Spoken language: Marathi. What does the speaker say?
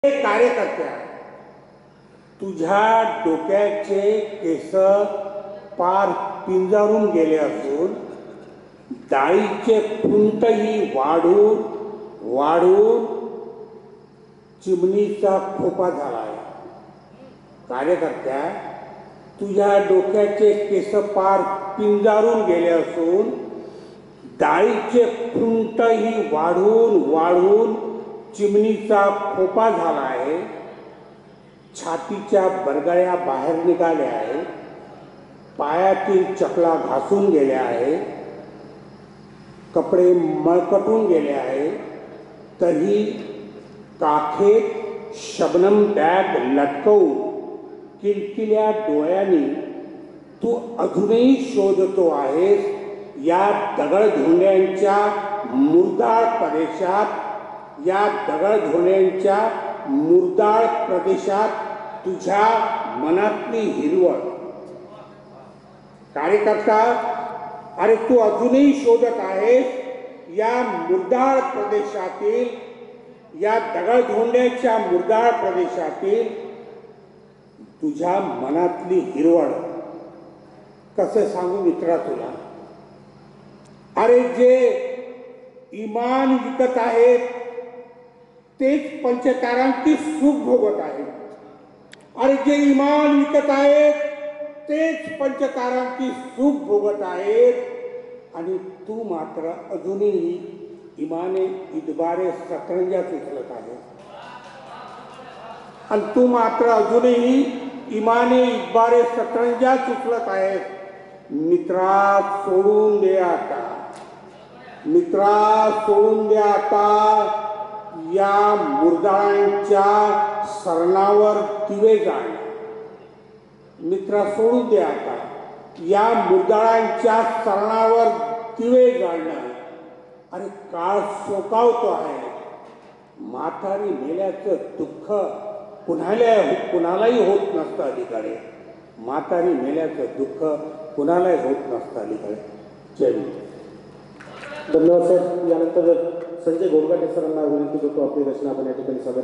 कार्यकर्त्या, तुझ्या डोक्याचे केस पार पिंजारून गेले असून डाळीचे फुंटही वाढून वाढून चिमणीचा खोपा झाला आहे. कार्यकर्त्या, तुझ्या डोक्याचे केस पार पिंजारून गेले असून डाळीचे फुंटही वाढून वाढून चिमणीचा खोपा झाला आहे. छातीच्या बरगळ्या बाहेर निघाल्या आहे. पायातील चपला घासून गेल्या आहे. कपडे मळकटून गेले आहे. तरी काखेत शबनम बॅग लटकवून किलकिल्या डोळ्यांनी तू अजूनही शोधतो आहेस या दगडधोंड्यांच्या मुरदाळ प्रदेशात. या दगडधोंड्यांच्या मुरदाळ प्रदेशात तुझ्या मनातली हिरवळ. कार्यकर्ता, अरे तू अजूनही शोधत आहेस या मुरदाळ प्रदेशातील, या दगडधोंड्याच्या मुरदाळ प्रदेशातील तुझ्या मनातली हिरवळ. कसं सांगू मित्रा तुला? अरे जे इमान विकत आहेत तेच पंचतारांची सुख भोगत आहेत. अरे जे इमान विकत आहेत तेच पंचतारांची सुख भोगत आहेत आणि तू मात्र अजूनही इमाने इतबारे सतरंजा उचलत आहे. आणि तू मात्र अजूनही इमाने इतबारे सतरंजा उचलत आहेस. मित्रा, सोडून दे आता. मित्रा, सोडून दे आता या मुरदाळांच्या सरणावर दिवे जाळणे. मित्रा, सोडून दे आता या मुरदाळांच्या सरणावर दिवे जाळणं. अरे काळ शोकावतो आहे. म्हातारी मेल्याचं दुःख कुणालाही होत नसतं अलीकडे. म्हातारी मेल्याचं दुःख कुणालाही होत नसतं अलीकडे. जय हिंद. धन्यवाद सर. यानंतर संजय गोडघाटे सरांना विनंती करतो आपली रचना आपण या ठिकाणी सादर